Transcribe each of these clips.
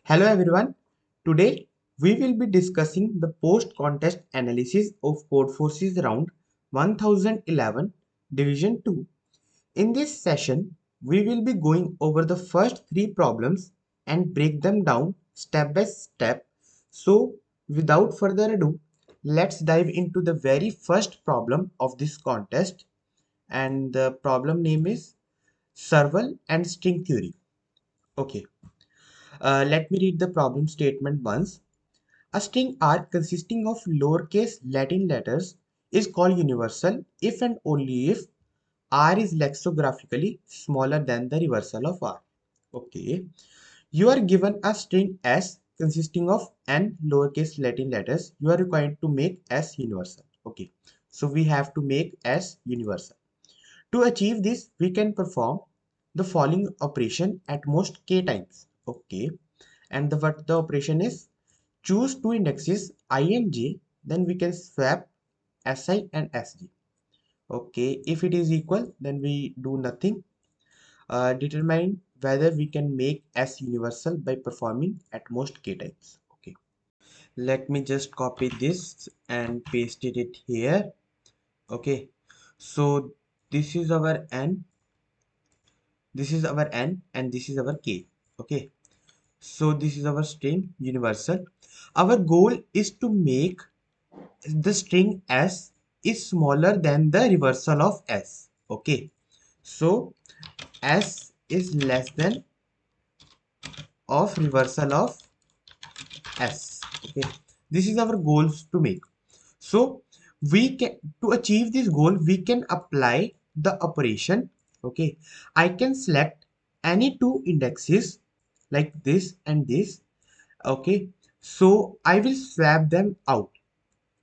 Hello everyone. Today we will be discussing the post-contest analysis of Codeforces Round 1011 Division 2. In this session, we will be going over the first three problems and break them down step by step. So, without further ado, let's dive into the very first problem of this contest, and the problem name is Serval and String Theory. Okay. Let me read the problem statement once. A string R consisting of lowercase Latin letters is called universal if and only if R is lexicographically smaller than the reversal of R. Okay. You are given a string S consisting of n lowercase Latin letters. You are required to make S universal. Okay. So we have to make S universal. To achieve this, we can perform the following operation at most k times. Okay. And what the operation is? Choose two indexes I and j, then we can swap si and sj. Okay, if it is equal, then we do nothing. Determine whether we can make s universal by performing at most k times. Okay, let me just copy this and paste it here. Okay, so this is our n, this is our n, and this is our k. Okay, so this is our string universal. Our goal is to make the string s is smaller than the reversal of s. Okay, so s is less than of reversal of s. Okay, this is our goals to make. So we can, to achieve this goal, we can apply the operation. Okay, I can select any two indexes like this and this. Okay, so I will swap them out,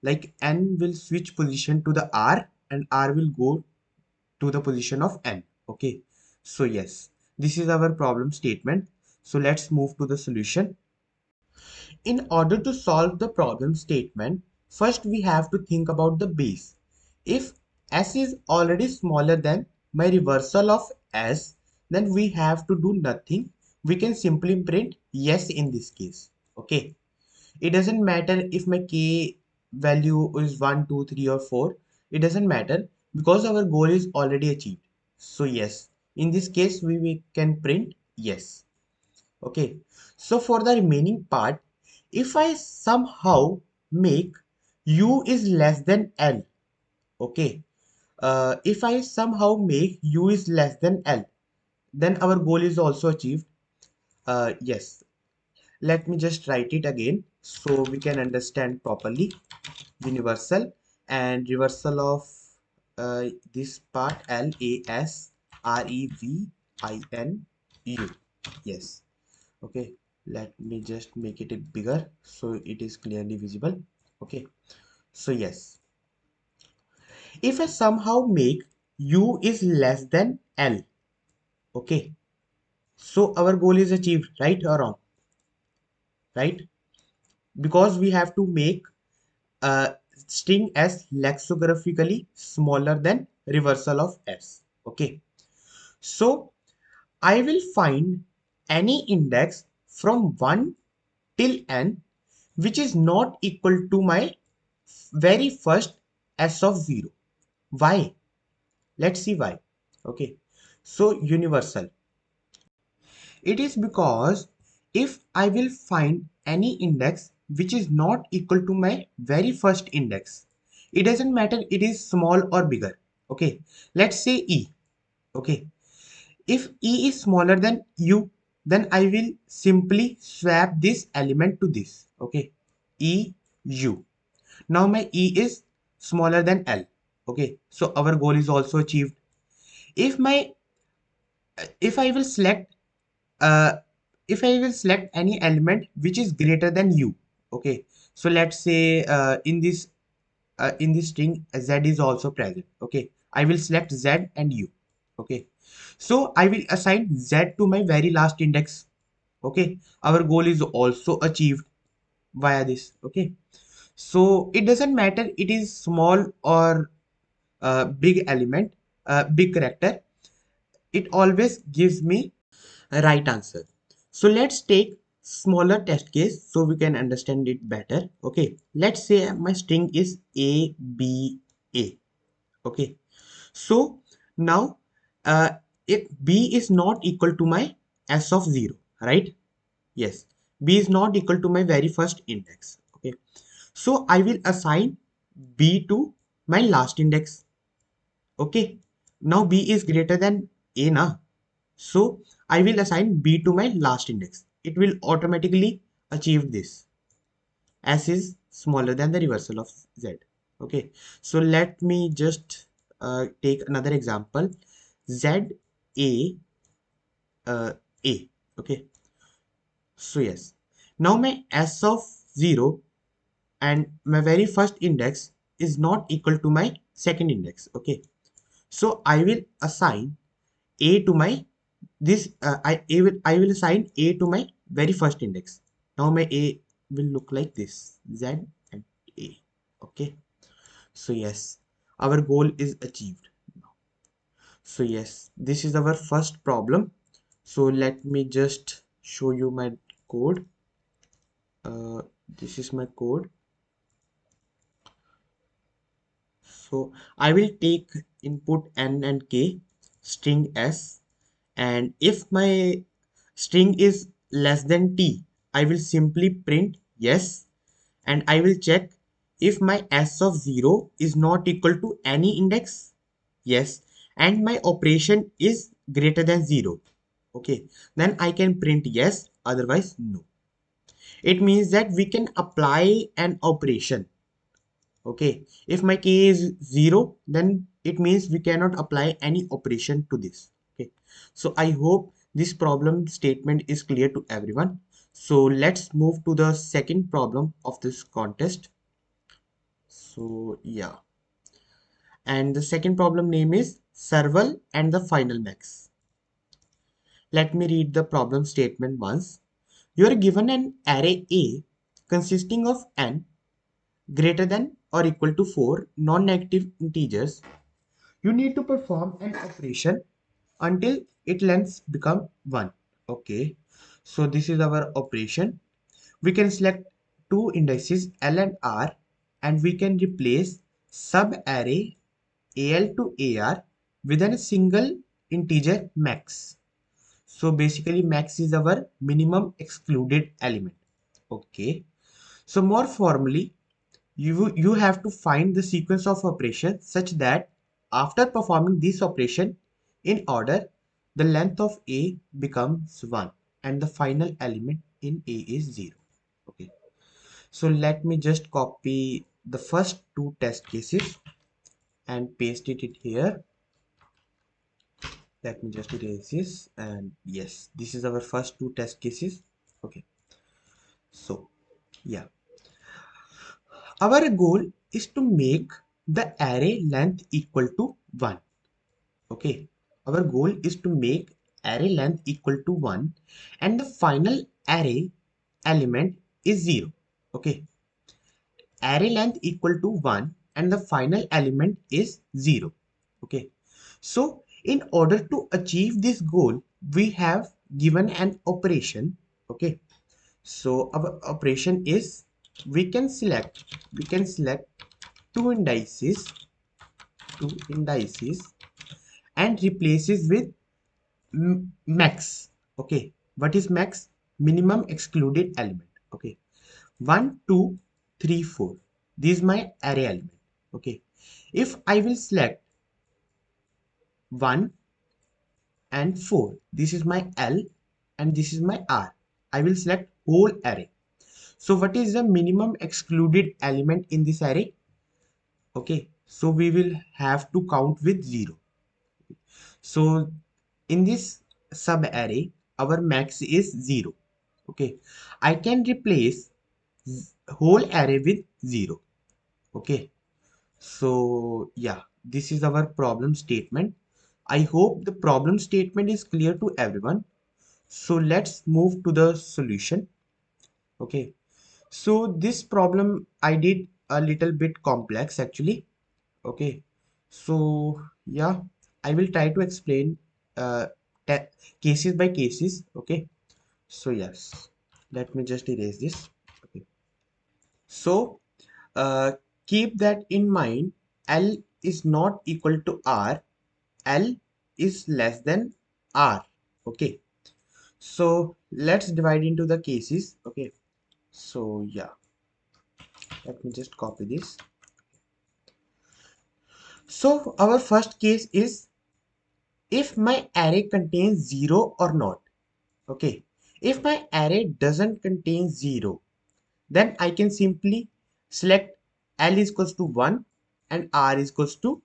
like n will switch position to the r and r will go to the position of n. Okay, so yes, this is our problem statement. So let's move to the solution. In order to solve the problem statement, first we have to think about the base. If s is already smaller than my reversal of s, then we have to do nothing. We can simply print yes in this case. Okay, it doesn't matter if my k value is 1 2 3 or 4. It doesn't matter because our goal is already achieved. So yes, in this case we can print yes. Okay, so for the remaining part, if I somehow make u is less than l. Okay, if I somehow make u is less than l, then our goal is also achieved. Yes, let me just write it again so we can understand properly. Universal and reversal of this part L A S R E V I N U. Yes. Okay. Let me just make it bigger so it is clearly visible. Okay. So yes, if I somehow make U is less than L. Okay. So our goal is achieved, right or wrong? Right? Because we have to make string s lexicographically smaller than reversal of s. Okay, so I will find any index from 1 till n which is not equal to my very first s of 0. Why? Let's see why. Okay, so universal. It is because if I will find any index which is not equal to my very first index, it doesn't matter it is small or bigger. Okay, let's say E. Okay, if E is smaller than U, then I will simply swap this element to this. Okay, E, U. Now my E is smaller than L. Okay, so our goal is also achieved. If my if I will select uh, if I will select any element which is greater than u. Okay, so let's say in this string z is also present. Okay, I will select z and u. Okay, so I will assign z to my very last index. Okay, our goal is also achieved via this. Okay, so it doesn't matter it is small or big element, big character, it always gives me a right answer. So let's take smaller test case so we can understand it better. Okay, let's say my string is a b a. Okay, so now if b is not equal to my s of 0, right? Yes, b is not equal to my very first index. Okay, so I will assign b to my last index. Okay, now b is greater than a na, so I will assign b to my last index. It will automatically achieve this. S is smaller than the reversal of z. Okay, so let me just take another example. Z a a. Okay, so yes, now my s of 0 and my very first index is not equal to my second index. Okay, so I will assign a to my this I will assign a to my very first index. Now my a will look like this, z and a. Okay, so yes, our goal is achieved. So yes, this is our first problem. So let me just show you my code. This is my code. So I will take input n and k, string s, and if my string is less than t, I will simply print yes, and I will check if my s of 0 is not equal to any index, yes, and my operation is greater than 0. Okay, then I can print yes, otherwise no. It means that we can apply an operation. Okay, if my k is 0, then it means we cannot apply any operation to this. Okay, so I hope this problem statement is clear to everyone. So let's move to the second problem of this contest. So yeah, and the second problem name is Serval and the final max. Let me read the problem statement once. You are given an array A consisting of n greater than or equal to 4 non-negative integers. You need to perform an operation until its lengths become 1. Okay, so this is our operation. We can select two indices L and R, and we can replace sub-array AL to AR with a single integer max. So basically max is our minimum excluded element. Okay, so more formally, you have to find the sequence of operations such that after performing this operation in order, the length of A becomes 1 and the final element in A is 0. Okay, so let me just copy the first two test cases and paste it here. Let me just erase this, and yes, this is our first two test cases. Okay, so yeah, our goal is to make the array length equal to 1. Okay, our goal is to make array length equal to 1 and the final array element is 0. Okay, array length equal to 1 and the final element is 0. Okay, so in order to achieve this goal, we have given an operation. Okay, so our operation is we can select two indices and replaces with max. Okay, what is max? Minimum excluded element. Okay, 1 2 3 4, this is my array element. Okay, if I will select 1 and 4, this is my L and this is my R, I will select whole array. So what is the minimum excluded element in this array? Okay, so we will have to count with 0. So in this sub array, our max is 0. Okay, I can replace whole array with 0. Okay, so yeah, this is our problem statement. I hope the problem statement is clear to everyone. So let's move to the solution. Okay, so this problem I did a little bit complex actually. Okay, so yeah, I will try to explain uh, cases by cases. Okay, so yes, let me just erase this. Okay. So keep that in mind. L is not equal to R. L is less than R. Okay. So let's divide into the cases. Okay. So yeah, let me just copy this. So our first case is if my array contains 0 or not. Okay. If my array doesn't contain 0, then I can simply select L is equals to 1 and R is equals to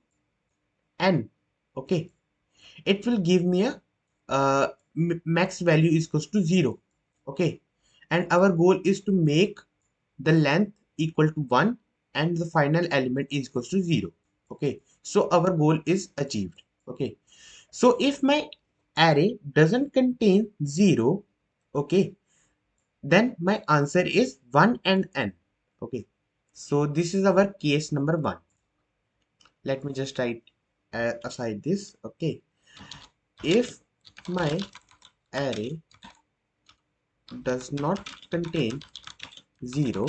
N. Okay. It will give me a max value is equals to 0. Okay. And our goal is to make the length equal to 1 and the final element is equals to 0. Okay. So our goal is achieved. Okay. So if my array doesn't contain 0, okay, then my answer is 1 and n. Okay. So this is our case number 1. Let me just write aside this. Okay. If my array does not contain 0,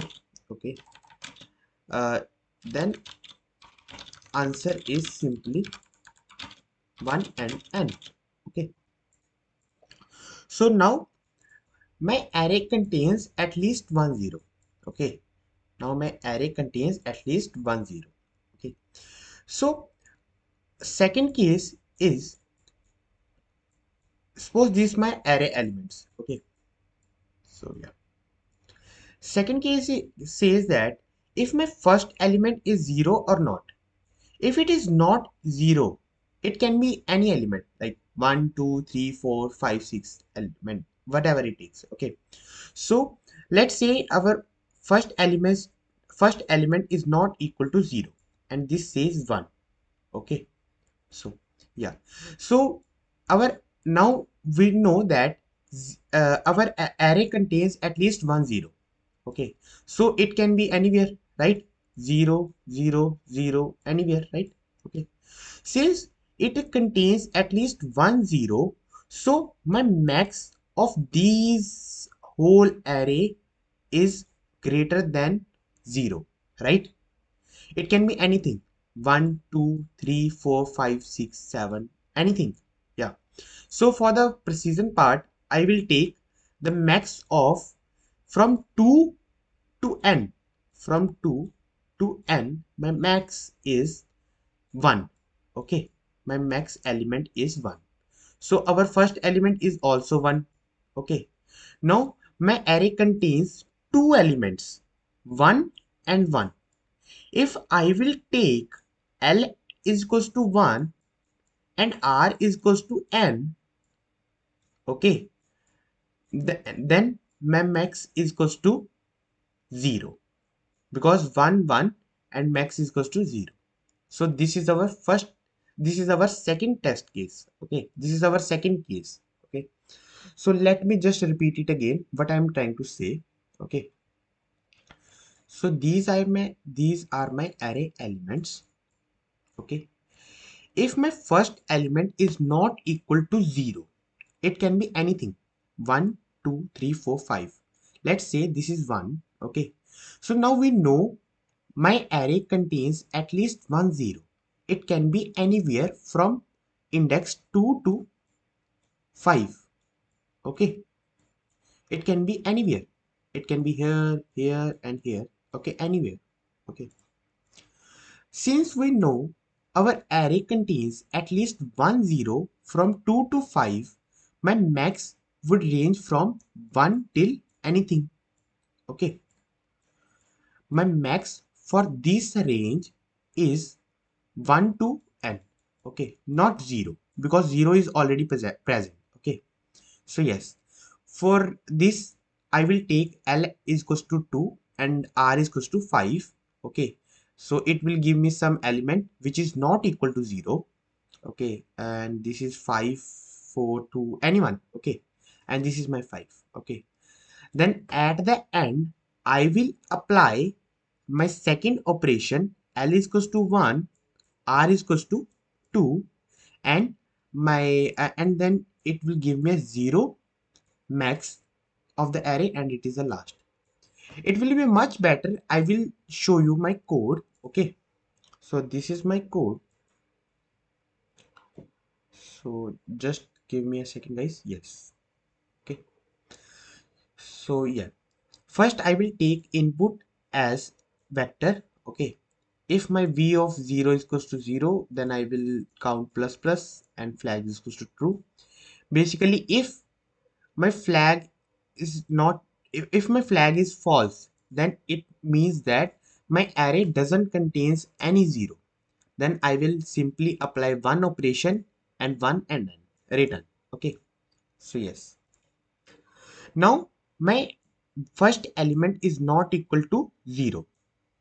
okay, then answer is simply 1 and n. Okay. So now my array contains at least one 0. Okay. Now my array contains at least one 0. Okay. So second case is, suppose these my array elements. Okay. So yeah. Second case says that if my first element is 0 or not. If it is not 0, it can be any element like 1, 2, 3, 4, 5, 6 element, whatever it is. Okay. So let's say our first element is not equal to 0 and this says 1. Okay. So yeah. So our now we know that our array contains at least one 0. Okay. So it can be anywhere, right? 0, 0, 0, anywhere, right? Okay. Since it contains at least one 0, so my max of these whole array is greater than 0, right? It can be anything. 1, 2, 3, 4, 5, 6, 7, anything. Yeah. So for the precision part, I will take the max of from 2 to n. From 2 to n, my max is 1. Okay. My max element is 1. So our first element is also 1. Okay. Now my array contains two elements, 1 and 1. If I will take L is equals to 1 and R is equals to N, okay, then my max is equals to 0 because 1, 1 and max is equals to 0. So this is our second test case. Okay, this is our second case. Okay, so let me just repeat it again what I am trying to say. Okay, so these are my array elements. Okay, if my first element is not equal to 0, it can be anything. 1, 2, 3, 4, 5. Let's say this is 1. Okay. So now we know my array contains at least one 0. It can be anywhere from index 2 to 5. Okay. It can be anywhere. It can be here, here, and here. Okay. Anywhere. Okay. Since we know our array contains at least one 0 from 2 to 5, my max would range from 1 till anything. Okay. My max for this range is 1 to n. Okay. Not 0 because 0 is already present. Okay. So yes, for this I will take L is equals to 2 and R is equals to 5. Okay. So it will give me some element which is not equal to 0. Okay. And this is 5, 4, 2, anyone. Okay. And this is my 5. Okay. Then at the end, I will apply my second operation. L is equals to 1, R is equals to 2, and my and then it will give me a 0 max of the array and it is the last. It will be much better. I will show you my code. Okay, so this is my code. So just give me a second, guys. Yes. Okay, so yeah, first I will take input as vector. Okay, if my v of 0 is equals to 0, then I will count plus plus and flag is equals to true. Basically, if my flag is not, if my flag is false, then it means that my array doesn't contains any 0. Then I will simply apply one operation and one and then return. Okay, so yes, now my first element is not equal to 0.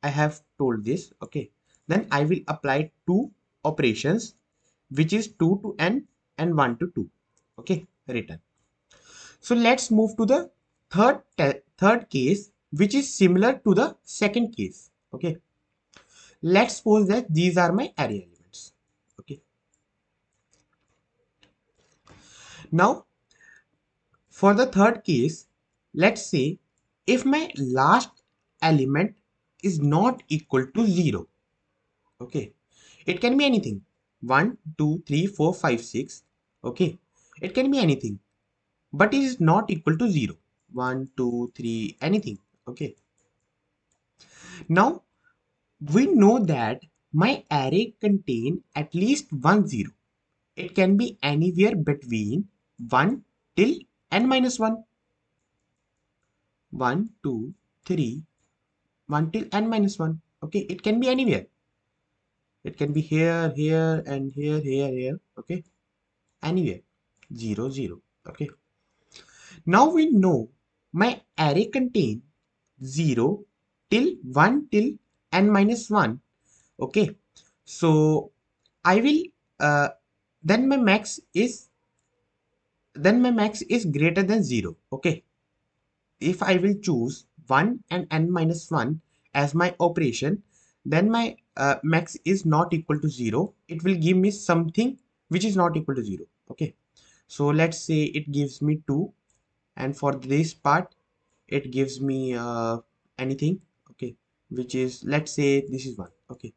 I have told this. Okay, then I will apply two operations, which is 2 to n and 1 to 2. Okay, return. So let's move to the third case, which is similar to the second case. Okay, let's suppose that these are my array elements. Okay, now for the third case, let's say if my last element is not equal to 0. Okay, it can be anything, 1 2 3 4 5 6. Okay, it can be anything, but it is not equal to 0, 1 2 3 anything. Okay, now we know that my array contain at least one 0. It can be anywhere between 1 till n minus 1. 1 2 3 1 till n minus 1. Okay, it can be anywhere. It can be here, here, and here, here, here. Okay, anywhere. 0 0. Okay, now we know my array contain 0 till 1 till n minus 1. Okay, so I will uh, then my max is greater than 0. Okay, if I will choose 1 and n minus 1 as my operation, then my max is not equal to 0. It will give me something which is not equal to 0. Okay, so let's say it gives me 2, and for this part it gives me anything. Okay, which is, let's say this is 1. Okay,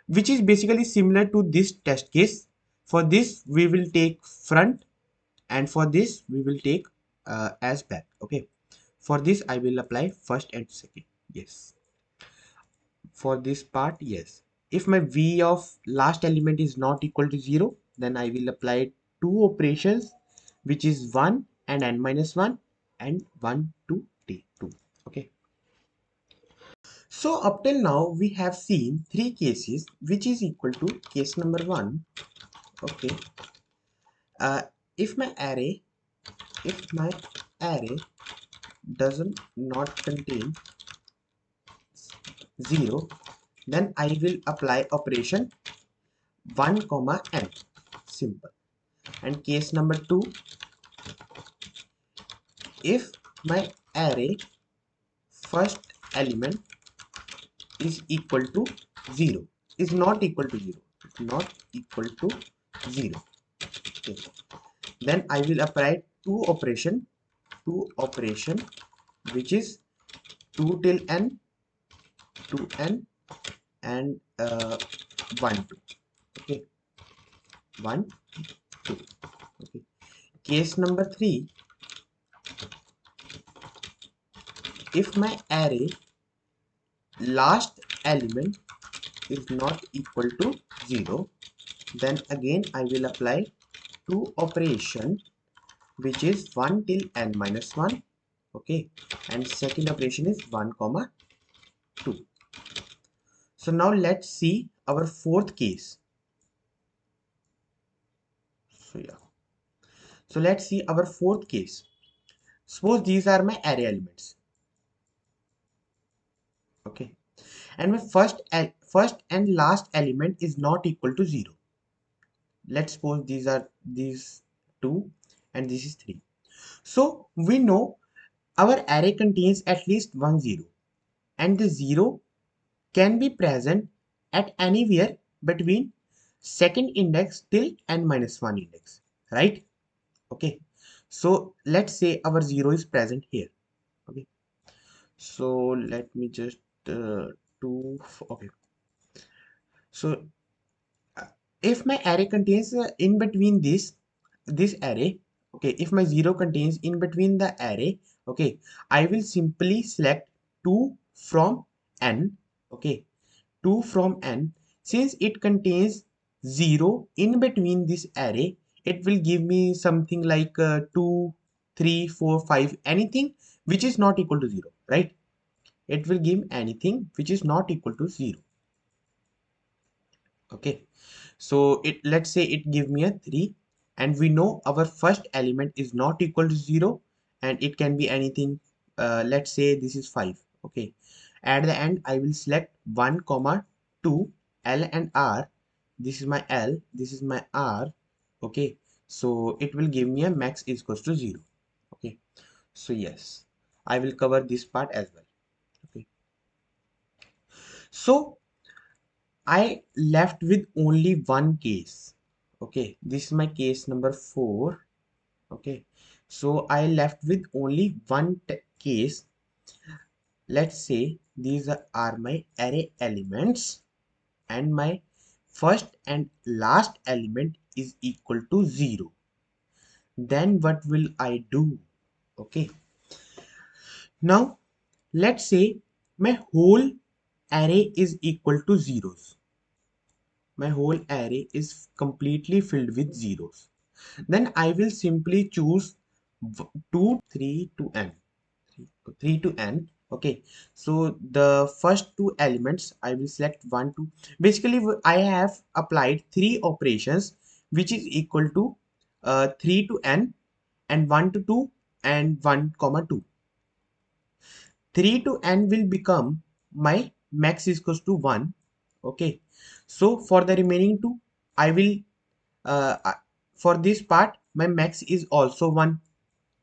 which is basically similar to this test case. For this we will take front, and for this we will take as back. Okay, for this I will apply first and second. Yes, for this part, yes, if my v of last element is not equal to 0, then I will apply two operations, which is 1 and n minus 1 and 1 to t2. Okay, so up till now we have seen three cases, which is equal to case number 1. Okay, uh, if my array if my array doesn't not contain 0, then I will apply operation 1 comma n, simple. And case number 2, if my array first element is equal to 0, is not equal to 0, not equal to 0. Okay, then I will apply two operation, which is 2 till n, 2n, and 1 2. Okay, 1 2. Okay, case number 3, if my array last element is not equal to 0, then again I will apply two operation, which is 1 till n minus 1. Okay, and second operation is 1 comma 2. So now let's see our fourth case. So yeah, so let's see our fourth case. Suppose these are my array elements. Okay, and my first and last element is not equal to 0. Let's suppose these two and this is 3. So we know our array contains at least one 0, and the 0 can be present at anywhere between second index till n minus 1 index, right? Okay, So let's say our 0 is present here. Okay, so let me just do okay. So if my array contains in between this array, okay, if my 0 contains in between the array, okay, I will simply select 2 from n. Okay, 2 from n. Since it contains 0 in between this array, it will give me something like 2, 3, 4, 5, anything which is not equal to 0, right? It will give anything which is not equal to 0. Okay, so it, let's say it give me a 3, and we know our first element is not equal to 0, and it can be anything. Let's say this is 5. Okay, at the end I will select 1 comma 2, L and R. This is my L, this is my R. Okay, so it will give me a max is equals to 0. Okay, so yes, I will cover this part as well. Okay, so I left with only one case. Okay, this is my case number 4. Okay, so I left with only one case. Let's say these are my array elements, and my first and last element is equal to 0. Then what will I do? Okay, now let's say my whole array is equal to zeros. My whole array is completely filled with zeros. Then I will simply choose 2, 3 to n. 3 to n. Okay, so the first two elements I will select 1, 2. Basically, I have applied three operations which is equal to 3 to n and 1 to 2 and 1 comma 2. 3 to n will become my max is equals to 1. Okay, so for the remaining two, I will for this part my max is also 1.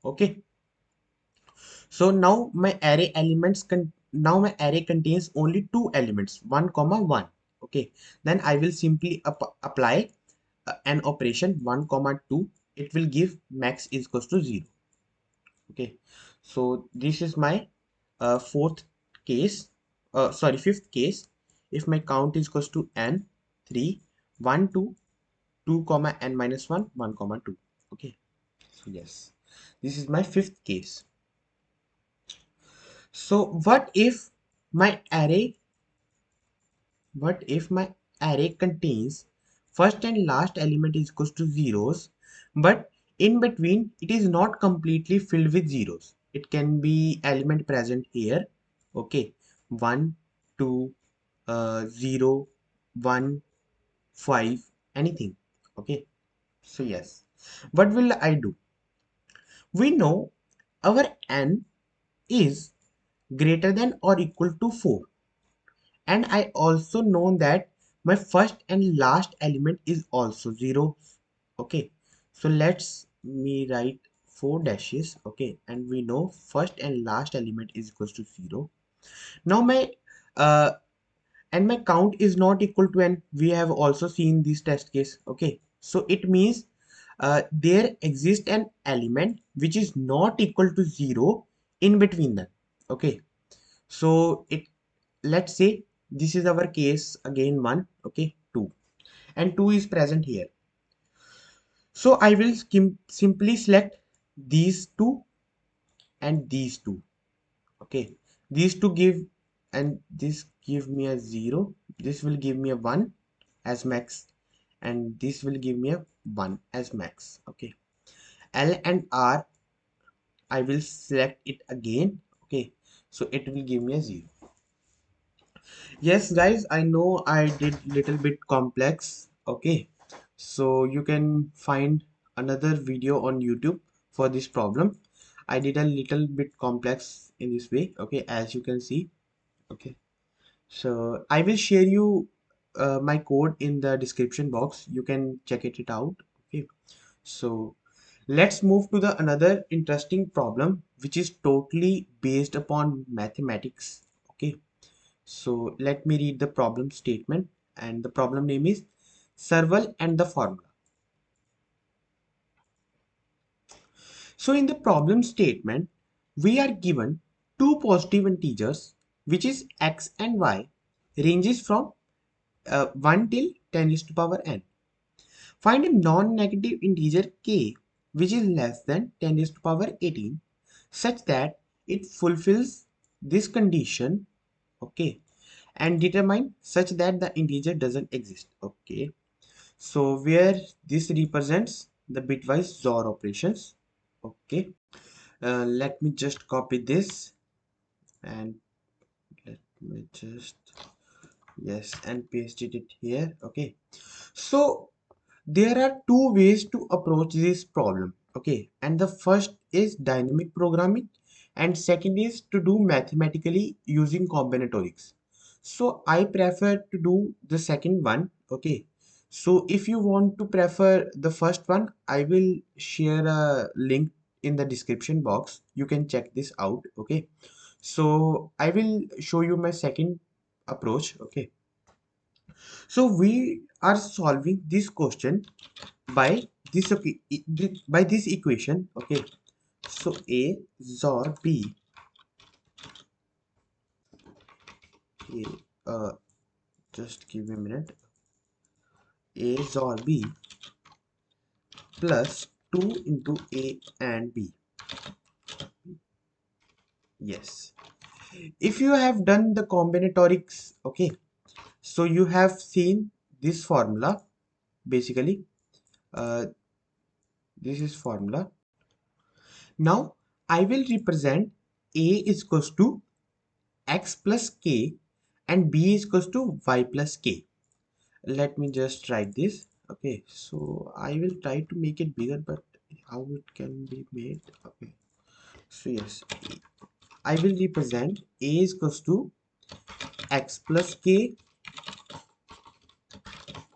Okay, so now my array elements now my array contains only two elements, 1 comma 1. Okay, then I will simply apply an operation 1 comma 2. It will give max is equals to 0. Okay, so this is my fourth case, sorry, fifth case. If my count is equals to n, 3, 1, 2, 2 comma n minus 1, 1 comma 2. Okay, so yes, this is my fifth case. So what if my array contains first and last element is equals to zeros, but in between it is not completely filled with zeros. It can be element present here. Okay, 1, 2, 0, 1, 5, anything. Okay, so yes, what will I do? We know our n is greater than or equal to 4, and I also know that my first and last element is also 0. Okay, so let's me write 4 dashes. Okay, and we know first and last element is equals to 0. Now my uh, and my count is not equal to n. We have also seen this test case. Okay, so it means there exists an element which is not equal to 0 in between them. Okay, so it, let's say this is our case again 1. Okay, 2, and 2 is present here. So I will simply select these two and these two. Okay, these two give, and this give me a 0, this will give me a 1 as max, and this will give me a 1 as max. Okay, L and R, I will select it again. Okay, so it will give me a 0. Yes guys, I know I did little bit complex. Okay, so you can find another video on YouTube for this problem. I did a little bit complex in this way. Okay, as you can see. Okay, so I will share you my code in the description box. You can check it out. Okay, so let's move to the another interesting problem which is totally based upon mathematics. Okay, so let me read the problem statement, and the problem name is Serval and the formula. So in the problem statement, we are given two positive integers, which is x and y, ranges from 1 till 10 is to power n. Find a non-negative integer k, which is less than 10 is to power 18, such that it fulfills this condition, okay, and determine such that the integer doesn't exist, okay. So where this represents the bitwise XOR operations, okay. Let me just copy this and let me just, yes, and paste it here, okay. So there are two ways to approach this problem, okay, and the first is dynamic programming and second is to do mathematically using combinatorics. So I prefer to do the second one, okay. So if you want to prefer the first one, I will share a link in the description box. You can check this out, okay. So I will show you my second approach, okay. So we are solving this question by this, okay, by this equation, okay. So a XOR b, okay, just give me a minute, a XOR b plus 2 into a and b. Yes, if you have done the combinatorics, okay, so you have seen this formula basically. uh, this is formula. Now I will represent a is equals to x plus k and b is equals to y plus k. Let me just write this, okay. So I will try to make it bigger, but how it can be made, okay. So yes, I will represent a is equals to x plus k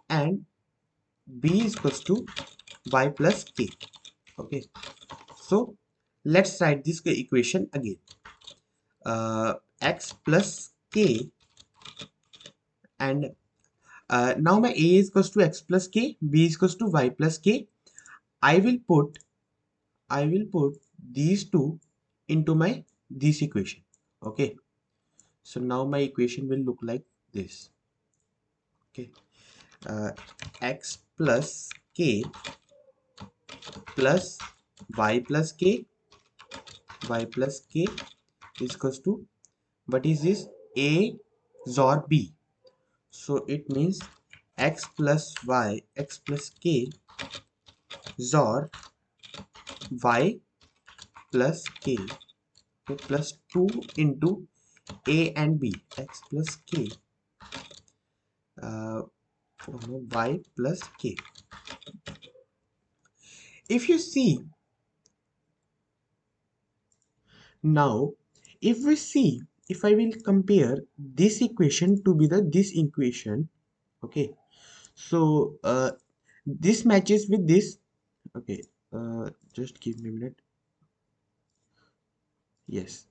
and b is equals to y plus k, okay. So let's write this equation again. X plus k and now my a is equals to x plus k, b is equals to y plus k. I will put these two into my this equation, okay. So now my equation will look like this, okay. uh, X plus k plus y plus k, y plus k is equals to, what is this, a XOR b. So it means x plus y, x plus k XOR y plus k, okay, plus 2 into a and b, x plus k, uh, y plus k. If you see now, if we see, if I will compare this equation to be the this equation, okay. So this matches with this, okay. Just give me a minute. Yes,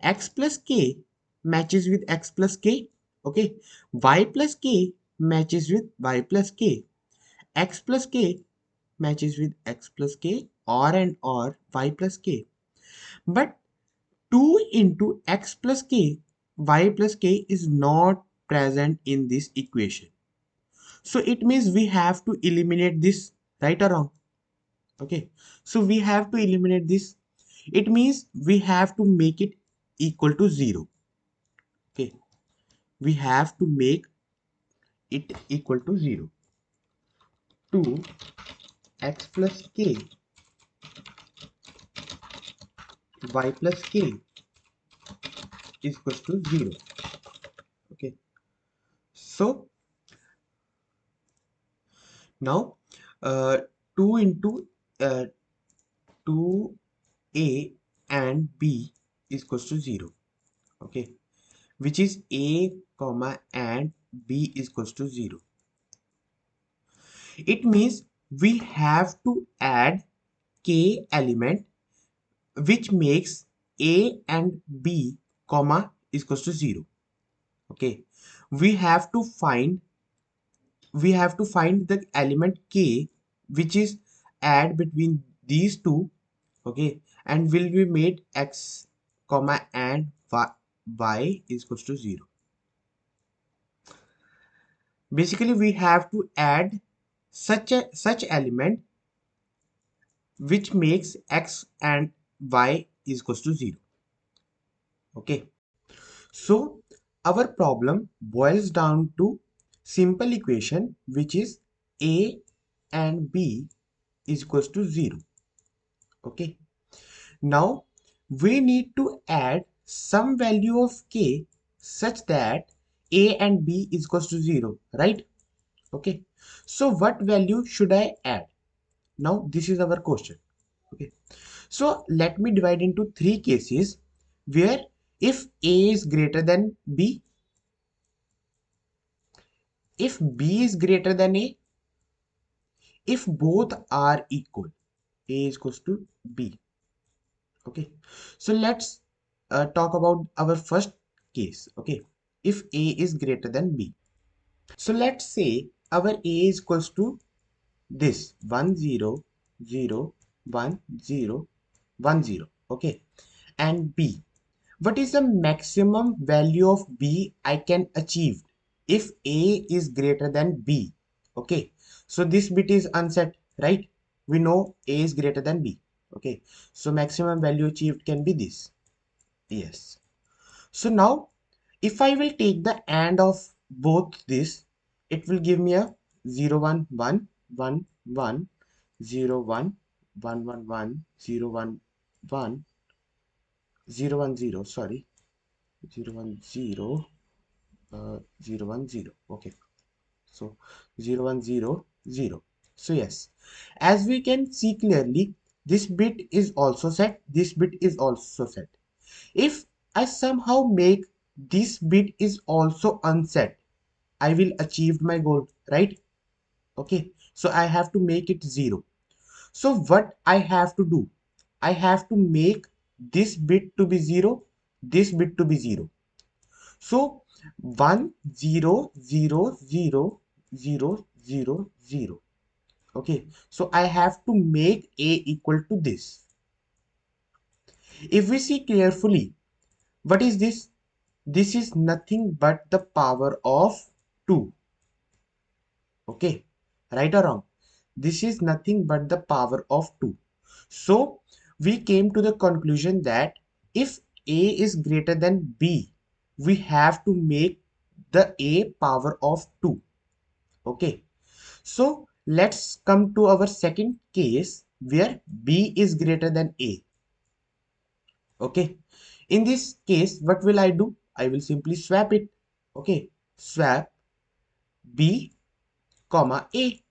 x plus k matches with x plus k, okay. Y plus k matches with y plus k. X plus k matches with x plus k, or y plus k. But 2 into x plus k, y plus k is not present in this equation. So it means we have to eliminate this, right or wrong, okay. So we have to eliminate this. It means we have to make it equal to 0, okay. We have to make it equal to 0. 2 x plus k, y plus k is equals to 0, okay. So now, uh, 2 into uh, 2a and b is equals to 0, okay, which is a comma and b is equals to 0. It means we have to add k element, which makes a and b comma is equals to 0, okay. we have to find we have to find the element k, which is add between these two, okay, and will be made x comma and y is equals to 0. Basically we have to add such element which makes x and y is equals to 0. Okay, so our problem boils down to simple equation which is a and b is equals to 0. Okay, now we need to add some value of k such that a and b is equals to 0, right? Okay, so what value should I add? Now this is our question. Okay, so let me divide into three cases where if a is greater than b, if b is greater than a, if both are equal, a is equals to b. Okay, so let's talk about our first case. Okay, if a is greater than b, so let's say our a is equals to this 1 0 0 1 0 1 0. Okay, and b, what is the maximum value of b I can achieve if a is greater than b? Okay, so this bit is unset, right? We know a is greater than b. Okay, so maximum value achieved can be this. Yes. So now if I will take the AND of both this, it will give me a 0 1 1 1 1 0 1 1 1 1 0 1 1 0 1 0, sorry, 0 1 0 0 1 0. Okay, so 0 1 0 0. So yes, as we can see clearly, this bit is also set, this bit is also set. If I somehow make this bit is also unset, I will achieve my goal, right? Okay, so I have to make it 0. So what I have to do? I have to make this bit to be 0, this bit to be 0. So 1 0 0 0 0 0 0. Okay, so I have to make a equal to this. If we see carefully, what is this? This is nothing but the power of 2. Okay, right or wrong? This is nothing but the power of 2. So we came to the conclusion that if a is greater than b, we have to make the a power of 2. Okay, so let's come to our second case where b is greater than a. Okay, in this case what will I do? I will simply swap it. Okay, swap b comma a.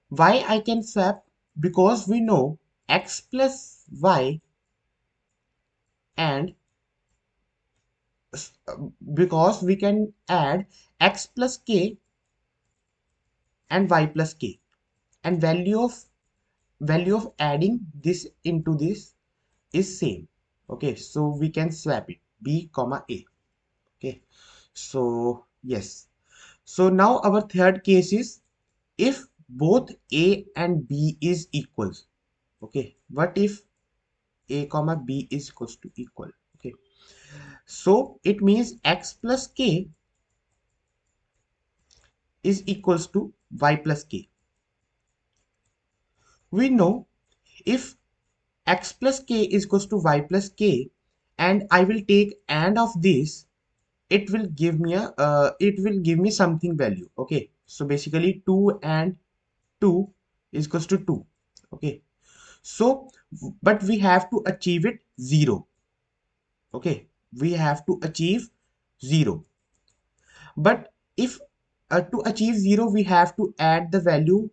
Why I can swap? Because we know x plus y and because we can add x plus k and y plus k, and value of adding this into this is same. Okay, so we can swap it b comma a. Okay, so yes, so now our third case is if both a and b is equals. Okay, what if a comma b is equals to equal? Okay, so it means x plus k is equals to y plus k. We know if x plus k is equals to y plus k and I will take and of this, it will give me something value. Okay, so basically 2 and 2 is equals to 2. Okay, so but we have to achieve it 0. Okay, we have to achieve 0. But if to achieve 0, we have to add the value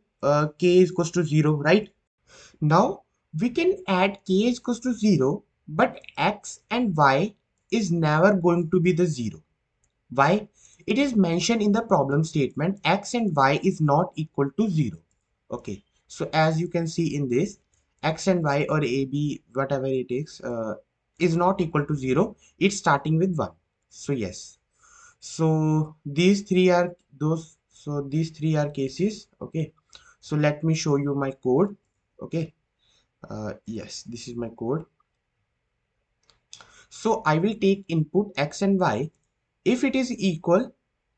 k is equals to 0, right? Now we can add k is equals to 0, but x and y is never going to be the 0. Why? It is mentioned in the problem statement x and y is not equal to 0. Okay, so as you can see in this, x and y or a b whatever it is not equal to 0. It's starting with 1. So yes, so these three are these three are cases. Okay, so let me show you my code. Okay, Yes, this is my code. So I will take input x and y. If it is equal,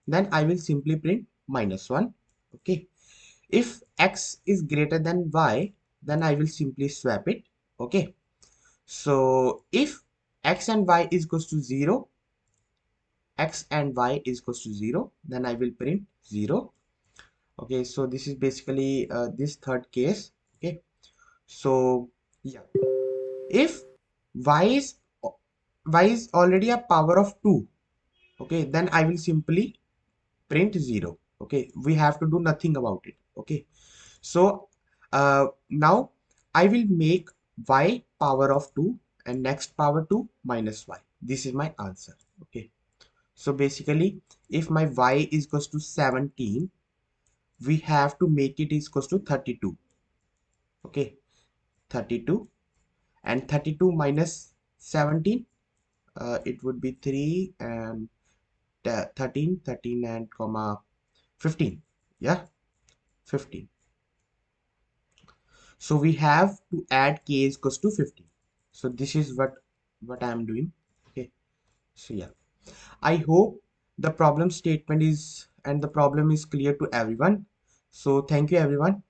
then I will simply print -1. Okay. If x is greater than y, then I will simply swap it. Okay. So if x and y is equals to 0, x and y is equals to 0, then I will print 0. Okay. So this is basically this third case. Okay. So yeah, if y is y is already a power of 2, okay, then I will simply print 0. Okay, we have to do nothing about it. Okay, so now I will make y power of 2 and next power 2 minus y. This is my answer. Okay, so basically if my y is equals to 17, we have to make it is equals to 32. Okay, 32, and 32 minus 17, it would be 3 and 13 and comma 15. Yeah, 15. So we have to add k is equals to 15. So this is what I am doing. Okay, so yeah, I hope the problem statement is and the problem is clear to everyone. So thank you everyone.